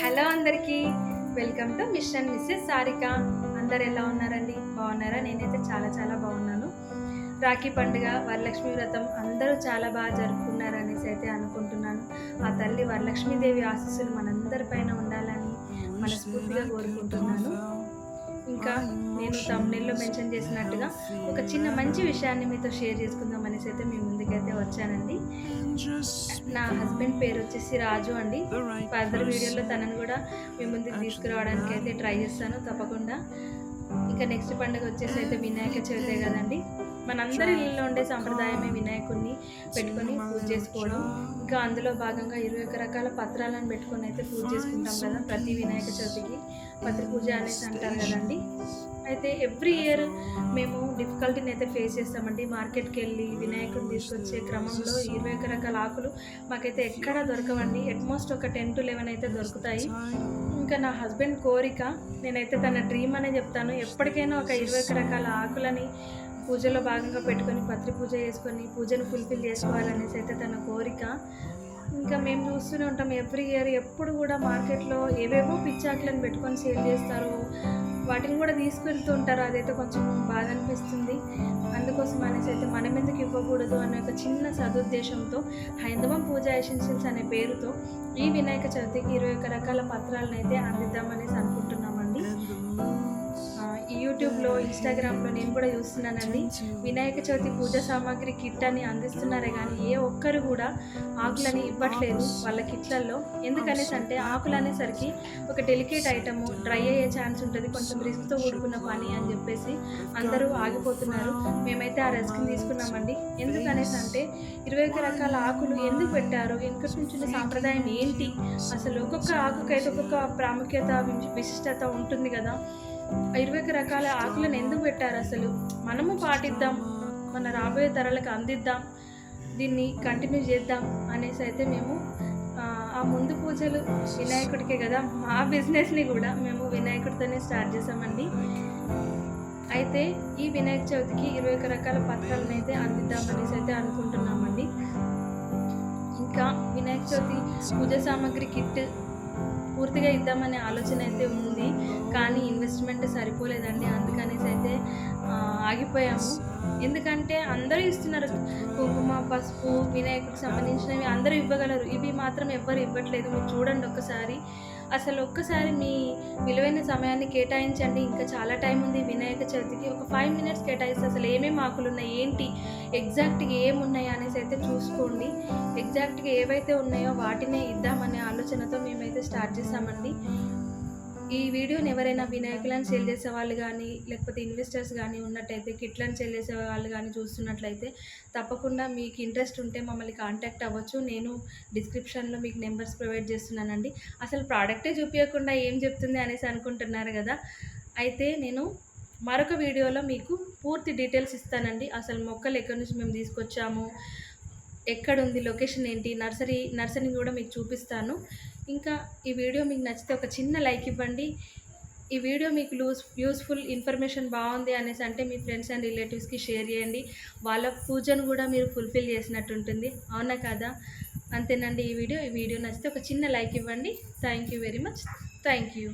Hello అందరికీ, welcome to mission Mrs Sarika. అందరు ఎలా ఉన్నారండి? బాగున్నారా? నేనైతే చాలా చాలా బాగున్నాను. రాఖీ పండుగ, వరలక్ష్మి వ్రతం అందరూ చాలా బాగా జరుపుకున్నారనేసి అయితే అనుకుంటున్నాను. ఆ తల్లి వరలక్ష్మీదేవి ఆశీస్సులు మనందరిపైన ఉండాలని మనస్ఫూర్తిగా కోరుకుంటున్నాను. ఇంకా నేను తమ్ముళ్ళలో మెన్షన్ చేసినట్టుగా ఒక చిన్న మంచి విషయాన్ని మీతో షేర్ చేసుకుందాం అనేసి అయితే మీ ముందుకైతే వచ్చానండి. నా హస్బెండ్ పేరు వచ్చేసి రాజు అండి. ఫర్దర్ వీడియోలో తనను కూడా మీ ముందుకు తీసుకురావడానికి అయితే ట్రై చేస్తాను తప్పకుండా. ఇంకా నెక్స్ట్ పండుగ వచ్చేసి అయితే వినాయక చవితే కదండి. మనందరి ఇళ్ళలో ఉండే సాంప్రదాయమే వినాయకుడిని పెట్టుకొని పూజ చేసుకోవడం. ఇంకా అందులో భాగంగా 21 రకాల పత్రాలను పెట్టుకొని అయితే పూజ చేసుకుంటాం కదా ప్రతి వినాయక చవితికి. పత్రి పూజ అనేసి అంటారు కదండి. అయితే ఎవ్రీ ఇయర్ మేము డిఫికల్టీని అయితే ఫేస్ చేస్తామండి. మార్కెట్కి వెళ్ళి వినాయకుడిని తీసుకొచ్చే క్రమంలో 21 రకాల ఆకులు మాకైతే ఎక్కడా దొరకవండి. అట్మోస్ట్ ఒక 10 to 11 అయితే దొరుకుతాయి. ఇంకా నా హస్బెండ్ కోరిక, నేనైతే తన డ్రీమ్ అనే చెప్తాను, ఎప్పటికైనా ఒక 21 రకాల ఆకులని పూజలో భాగంగా పెట్టుకొని పత్రి పూజ చేసుకొని పూజను ఫుల్ఫిల్ చేసుకోవాలనేసి అయితే తన కోరిక. ఇంకా మేము చూస్తూనే ఉంటాం ఎవ్రీ ఇయర్. ఎప్పుడు కూడా మార్కెట్లో ఏవేవో పిచ్చాకులను పెట్టుకొని సేల్ చేస్తారు, వాటిని కూడా తీసుకెళ్తూ ఉంటారు. అదైతే కొంచెం బాధ అనిపిస్తుంది. అందుకోసం అనేసి అయితే మనం ఎందుకు ఇవ్వకూడదు అనే ఒక చిన్న సదుద్దేశంతో హైందవం పూజా ఎసెన్షియల్స్ అనే పేరుతో ఈ వినాయక చవితికి 21 రకాల పత్రాలను అయితే అందిద్దామనేసి అనుకుంటున్నామండి. ఈ యూట్యూబ్లో, ఇన్స్టాగ్రామ్లో నేను కూడా చూస్తున్నానండి. వినాయక చవితి పూజా సామాగ్రి కిట్ అని అందిస్తున్నారే కానీ ఏ ఒక్కరు కూడా ఆకులని ఇవ్వట్లేదు వాళ్ళ కిట్లలో. ఎందుకనేసి అంటే ఆకులు అనేసరికి ఒక డెలికేట్ ఐటము, డ్రై అయ్యే ఛాన్స్ ఉంటుంది, కొంచెం రిస్క్తో కూడుకున్న పని అని చెప్పేసి అందరూ ఆగిపోతున్నారు. మేమైతే ఆ రిస్క్ని తీసుకున్నామండి. ఎందుకనేసి అంటే 21 రకాల ఆకులు ఎందుకు పెట్టారు, వెనుకటి నుంచి సాంప్రదాయం ఏంటి, అసలు ఒక్కొక్క ఆకుకైతే ఒక్కొక్క ప్రాముఖ్యత, విశిష్టత ఉంటుంది కదా. 21 రకాల ఆకులను ఎందుకు పెట్టారు అసలు? మనము పాటిద్దాం, మన రాబోయే తరాలకు అందిద్దాం, దీన్ని కంటిన్యూ చేద్దాం అనేసి అయితే మేము ఆ ముందు పూజలు వినాయకుడికే కదా, మా బిజినెస్ని కూడా మేము వినాయకుడితోనే స్టార్ట్ చేసామండి. అయితే ఈ వినాయక చవితికి 21 రకాల పత్రాలను అయితే అందిద్దామనేసి అయితే అనుకుంటున్నామండి. ఇంకా వినాయక చవితి పూజ సామాగ్రి కిట్ పూర్తిగా ఇద్దామనే ఆలోచన అయితే ఉంది, కానీ ఇన్వెస్ట్మెంట్ సరిపోలేదండి. అందుకనేసి అయితే ఆగిపోయాము. ఎందుకంటే అందరూ ఇస్తున్నారు, కుంకుమ, పసుపు, వినాయకుడికి సంబంధించినవి అందరూ ఇవ్వగలరు, ఇవి మాత్రం ఎవ్వరు ఇవ్వట్లేదు. మీరు చూడండి ఒక్కసారి, అసలు ఒక్కసారి మీ విలువైన సమయాన్ని కేటాయించండి. ఇంకా చాలా టైం ఉంది వినాయక చవితికి. ఒక 5 minutes కేటాయిస్తే అసలు ఏమేమి ఆకులు ఉన్నాయి, ఏంటి ఎగ్జాక్ట్గా ఏమున్నాయి అనేసి అయితే చూసుకోండి. ఎగ్జాక్ట్గా ఏవైతే ఉన్నాయో వాటినే ఇద్దామనే ఆలోచనతో మేమైతే స్టార్ట్ చేసామండి. ఈ వీడియోని ఎవరైనా వినాయకులను సేల్ చేసే వాళ్ళు కానీ, లేకపోతే ఇన్వెస్టర్స్ కానీ ఉన్నట్టయితే, కిట్లను సేల్ చేసే వాళ్ళు కానీ చూస్తున్నట్లయితే తప్పకుండా మీకు ఇంట్రెస్ట్ ఉంటే మమ్మల్ని కాంటాక్ట్ అవ్వచ్చు. నేను డిస్క్రిప్షన్లో మీకు నెంబర్స్ ప్రొవైడ్ చేస్తున్నానండి. అసలు ప్రోడక్టే చూపించకుండా ఏం చెప్తుంది అనేసి అనుకుంటున్నారు కదా. అయితే నేను మరొక వీడియోలో మీకు పూర్తి డీటెయిల్స్ ఇస్తానండి. అసలు మొక్కలు ఎక్కడి నుంచి మేము తీసుకొచ్చాము, ఎక్కడుంది, లొకేషన్ ఏంటి, నర్సరీని కూడా మీకు చూపిస్తాను. ఇంకా ఈ వీడియో మీకు నచ్చితే ఒక చిన్న లైక్ ఇవ్వండి. ఈ వీడియో మీకు యూస్ఫుల్ ఇన్ఫర్మేషన్ బాగుంది అనేసి అంటే మీ ఫ్రెండ్స్ అండ్ రిలేటివ్స్కి షేర్ చేయండి. వాళ్ళ పూజను కూడా మీరు ఫుల్ఫిల్ చేసినట్టు ఉంటుంది, అవునా కదా. అంతేనండి ఈ వీడియో నచ్చితే ఒక చిన్న లైక్ ఇవ్వండి. Thank you very much. Thank you.